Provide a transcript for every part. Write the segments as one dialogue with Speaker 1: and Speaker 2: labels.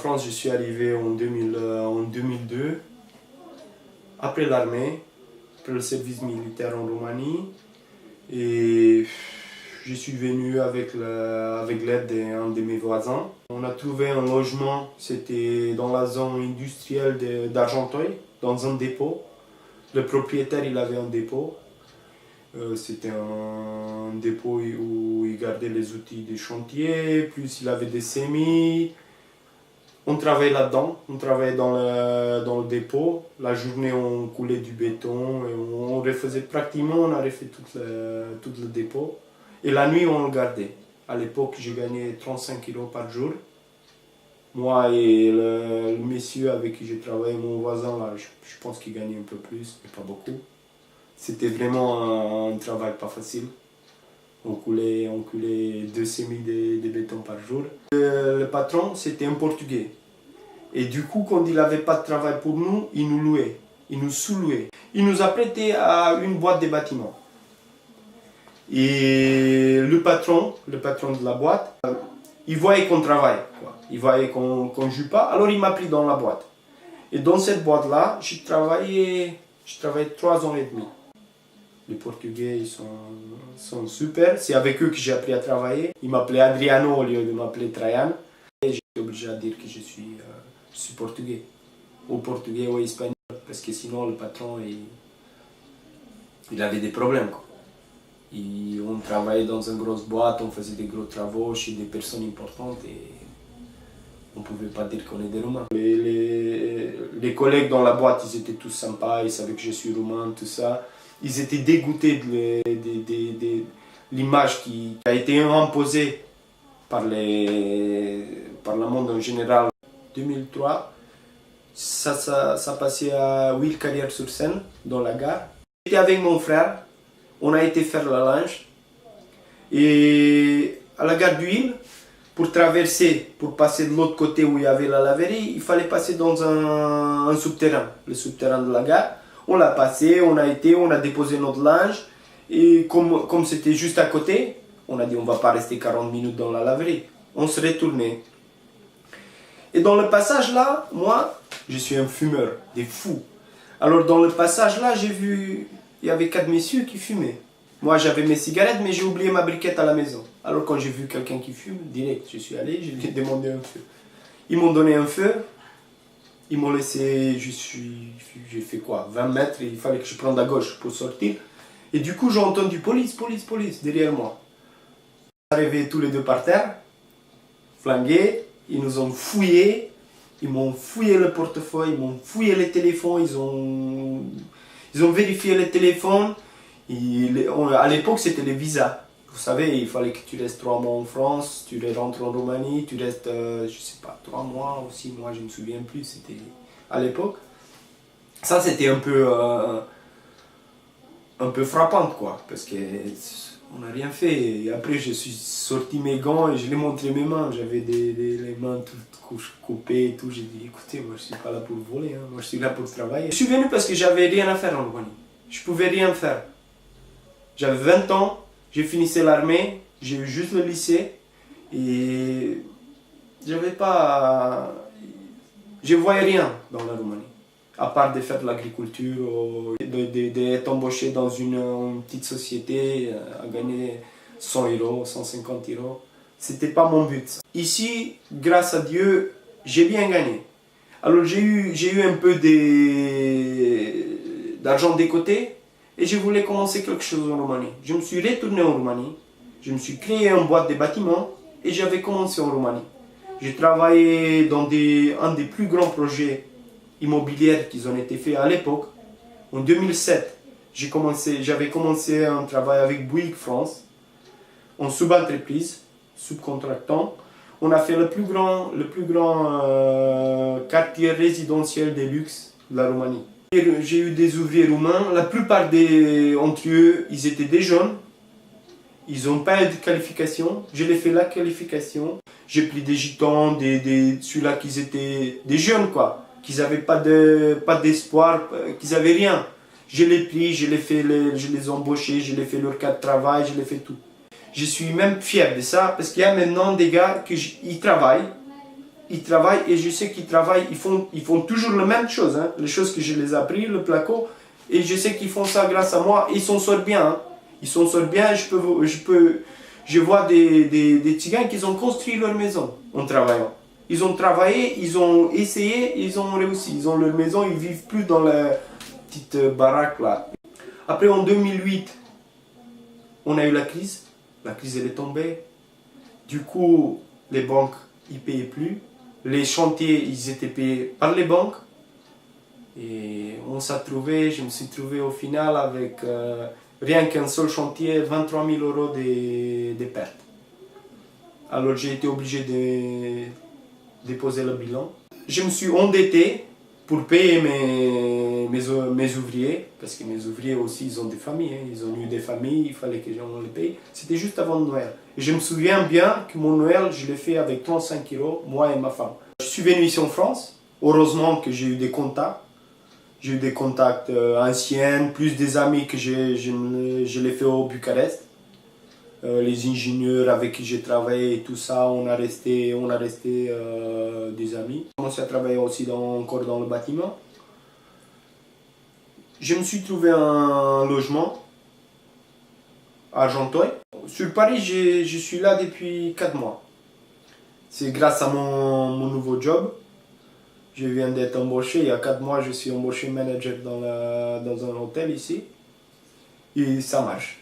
Speaker 1: France, je suis arrivé en 2002, après l'armée, après le service militaire en Roumanie. Et je suis venu avec l'aide d'un de mes voisins. On a trouvé un logement, c'était dans la zone industrielle d'Argenteuil, dans un dépôt. Le propriétaire, il avait un dépôt. C'était un dépôt où il gardait les outils des chantiers, plus il avait des semis. On travaillait là-dedans, on travaillait dans le dépôt. La journée, on coulait du béton et on refaisait pratiquement, on a refait tout le dépôt. Et la nuit, on le gardait. À l'époque, j'ai gagné 35 kilos par jour. Moi et le monsieur avec qui j'ai travaillé, mon voisin, là, je pense qu'il gagnait un peu plus, mais pas beaucoup. C'était vraiment un travail pas facile. On coulait 2 semis de béton par jour. Le patron, c'était un Portugais. Et du coup, quand il n'avait pas de travail pour nous, il nous louait, il nous sous-louait. Il nous a prêté à une boîte de bâtiment. Et le patron de la boîte, il voyait qu'on travaille, quoi. Il voyait qu'on ne joue pas, alors il m'a pris dans la boîte. Et dans cette boîte-là, j'ai travaillé 3 ans et demi. Les Portugais, ils sont super. C'est avec eux que j'ai appris à travailler. Ils m'appelaient Adriano au lieu de m'appeler Trajan. Et j'étais obligé à dire que je suis portugais. Ou portugais ou espagnol. Parce que sinon, le patron, il avait des problèmes, quoi. On travaillait dans une grosse boîte, on faisait des gros travaux chez des personnes importantes et on ne pouvait pas dire qu'on est des Roumains. Les collègues dans la boîte, ils étaient tous sympas, ils savaient que je suis roumain, tout ça. Ils étaient dégoûtés de l'image qui a été imposée par le monde en général. En 2003, ça passait à Huilcarrière-sur-Seine, dans la gare. J'étais avec mon frère, on a été faire la linge. Et à la gare d'Huile, pour traverser, pour passer de l'autre côté où il y avait la laverie, il fallait passer dans un souterrain, le souterrain de la gare. On l'a passé, on a déposé notre linge. Et comme c'était juste à côté, on a dit on ne va pas rester 40 minutes dans la laverie. On se retournait. Et dans le passage là, moi, je suis un fumeur, des fous. Alors dans le passage là, j'ai vu, il y avait 4 messieurs qui fumaient. Moi j'avais mes cigarettes, mais j'ai oublié ma briquette à la maison. Alors quand j'ai vu quelqu'un qui fume, direct, je suis allé, je lui ai demandé un feu. Ils m'ont donné un feu. Ils m'ont laissé, j'ai fait quoi, 20 mètres, et il fallait que je prenne à gauche pour sortir. Et du coup, j'ai entendu police derrière moi. Arrivés tous les deux par terre, flingués, ils nous ont fouillés, ils m'ont fouillé le portefeuille, ils m'ont fouillé les téléphones, ils ont vérifié les téléphones. À l'époque, c'était les visas. Vous savez, il fallait que tu restes 3 mois en France, tu rentres en Roumanie, tu restes, je sais pas, 3 mois ou 6 mois, je ne me souviens plus, c'était à l'époque. Ça, c'était un peu frappant, quoi, parce qu'on n'a rien fait. Et après, je suis sorti mes gants et je l'ai montré mes mains. J'avais les mains toutes coupées et tout. J'ai dit, écoutez, moi, je ne suis pas là pour voler, hein. Moi, je suis là pour travailler. Je suis venu parce que j'avais rien à faire en Roumanie. Je pouvais rien faire. J'avais 20 ans. J'ai finissé l'armée, j'ai eu juste le lycée et je voyais rien dans la Roumanie. À part de faire de l'agriculture, d'être embauché dans une petite société, à gagner 100 €, 150 €. C'était pas mon but. Ici, grâce à Dieu, j'ai bien gagné. Alors j'ai eu un peu d'argent de côté. Et je voulais commencer quelque chose en Roumanie. Je me suis retourné en Roumanie, je me suis créé une boîte de bâtiments et j'avais commencé en Roumanie. J'ai travaillé dans un des plus grands projets immobiliers qui ont été faits à l'époque. En 2007, j'avais commencé un travail avec Bouygues France, en sub-entreprise, subcontractant. On a fait le plus grand quartier résidentiel de luxe de la Roumanie. J'ai eu des ouvriers roumains, la plupart d'entre eux, ils étaient des jeunes, ils n'ont pas eu de qualification, je l'ai fait la qualification, j'ai pris des gitans, ceux-là qui étaient des jeunes quoi, qui n'avaient pas d'espoir, qui n'avaient rien. Je les pris, je les ai embauchés, je les fait leur cas de travail, je les fait tout. Je suis même fier de ça parce qu'il y a maintenant des gars qui travaillent, ils travaillent et je sais qu'ils travaillent, ils font toujours la même chose, hein, les choses que je les ai appris, le placo, et je sais qu'ils font ça grâce à moi, ils s'en sortent bien, hein. Ils s'en sortent bien, je vois des Tziganes qui ont construit leur maison en travaillant. Ils ont travaillé, ils ont essayé, ils ont réussi, ils ont leur maison, ils vivent plus dans la petite baraque là. Après en 2008, on a eu la crise elle est tombée, du coup les banques ils payaient plus. Les chantiers, ils étaient payés par les banques. Et je me suis trouvé au final avec rien qu'un seul chantier, 23 000 euros de pertes. Alors j'ai été obligé de déposer le bilan. Je me suis endetté pour payer mes ouvriers, parce que mes ouvriers aussi, ils ont des familles, hein. Ils ont eu des familles, il fallait que j'en les paye. C'était juste avant Noël. Et je me souviens bien que mon Noël, je l'ai fait avec 35 euros, moi et ma femme. Je suis venu ici en France, heureusement que j'ai eu des contacts. J'ai eu des contacts anciens, plus des amis que je l'ai fait au Bucarest. Les ingénieurs avec qui j'ai travaillé et tout ça, on a resté des amis. J'ai commencé à travailler aussi encore dans le bâtiment. Je me suis trouvé un logement à Argenteuil. Sur Paris, je suis là depuis 4 mois. C'est grâce à mon nouveau job. Je viens d'être embauché, il y a 4 mois, je suis embauché manager dans un hôtel ici. Et ça marche.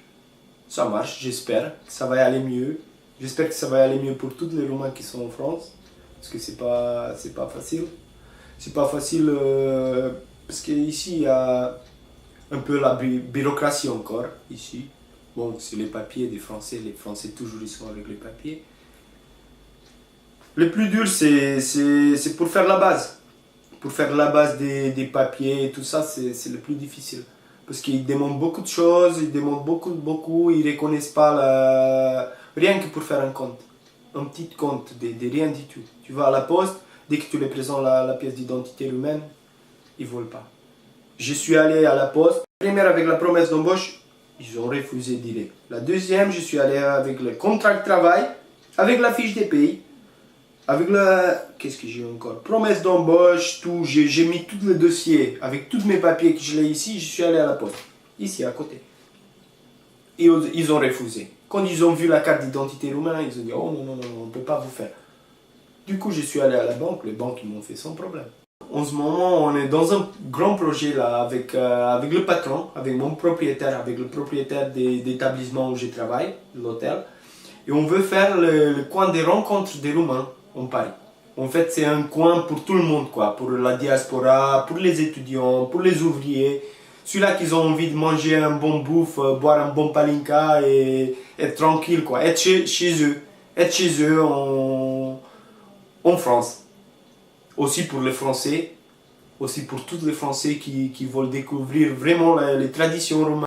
Speaker 1: Ça marche, j'espère que ça va aller mieux. J'espère que ça va aller mieux pour tous les Roumains qui sont en France. Parce que c'est pas facile. C'est pas facile parce qu'ici, il y a un peu la bureaucratie encore, ici. Bon, c'est les papiers des Français. Les Français, toujours, ils sont avec les papiers. Le plus dur, c'est pour faire la base. Pour faire la base des papiers et tout ça, c'est le plus difficile. Parce qu'ils demandent beaucoup de choses, ils demandent beaucoup, ils ne reconnaissent pas rien que pour faire un compte. Un petit compte, de rien du tout. Tu vas à la poste, dès que tu les présentes la pièce d'identité humaine, ils ne veulent pas. Je suis allé à la poste, la première avec la promesse d'embauche, ils ont refusé direct. La deuxième, je suis allé avec le contrat de travail, avec la fiche des pays. Avec qu'est-ce que j'ai encore? Promesse d'embauche, tout. J'ai mis tout le dossier avec tous mes papiers que je l'ai ici. Je suis allé à la poste, ici à côté. Et ils ont refusé. Quand ils ont vu la carte d'identité roumaine, ils ont dit oh non, on ne peut pas vous faire. Du coup, je suis allé à la banque. Les banques ils m'ont fait sans problème. En ce moment, on est dans un grand projet là avec le patron, avec mon propriétaire, avec le propriétaire d'établissement où je travaille, l'hôtel. Et on veut faire le coin des rencontres des Roumains en Paris. En fait, c'est un coin pour tout le monde, quoi. Pour la diaspora, pour les étudiants, pour les ouvriers. Ceux-là qui ont envie de manger un bon bouffe, boire un bon palinka et être tranquille, quoi. Être chez eux. Être chez eux en France. Aussi pour les Français. Aussi pour tous les Français qui veulent découvrir vraiment les traditions roumaines.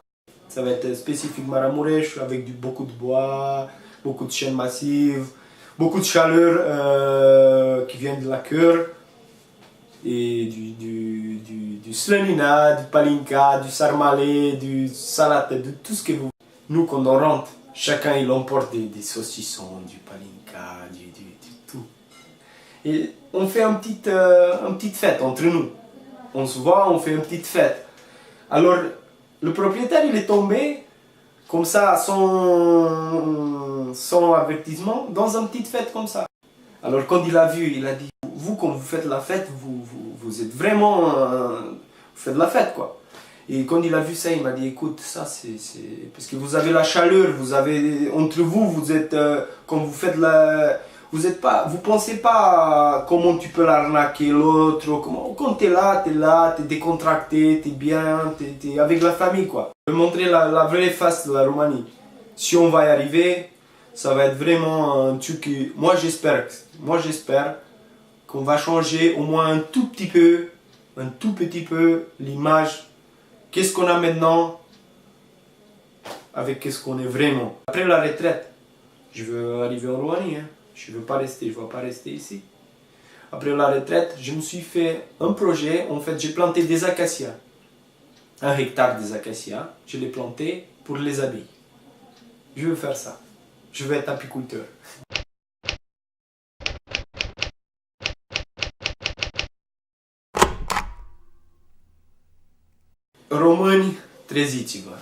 Speaker 1: Ça va être spécifiquement à Mureș, avec beaucoup de bois, beaucoup de chaînes massives, beaucoup de chaleur qui vient de la cœur, et du slanina, du palinka, du sarmalé, du salate, de tout ce que vous... Nous, quand on rentre, chacun il emporte des saucissons, du palinka, du tout. Et on fait une petite fête entre nous. On se voit, on fait une petite fête. Alors, le propriétaire, il est tombé comme ça, sans avertissement, dans une petite fête comme ça. Alors quand il a vu, il a dit, vous quand vous faites la fête, vous êtes vraiment... vous faites la fête quoi. Et quand il a vu ça, il m'a dit, écoute, ça c'est... Parce que vous avez la chaleur, vous avez... Entre vous, vous êtes... quand vous faites la... Vous pensez pas comment tu peux l'arnaquer l'autre, quand t'es là, t'es décontracté, t'es bien, t'es avec la famille quoi. Je vais montrer la vraie face de la Roumanie. Si on va y arriver, ça va être vraiment un truc que moi j'espère qu'on va changer au moins un tout petit peu l'image. Qu'est-ce qu'on a maintenant avec qu'est-ce qu'on est vraiment. Après la retraite, je veux arriver en Roumanie, hein. Je ne vais pas rester ici. Après la retraite, je me suis fait un projet. En fait, j'ai planté des acacias. 1 hectare des acacias. Je l'ai planté pour les abeilles. Je veux faire ça. Je veux être apiculteur. Români, treziți-vă!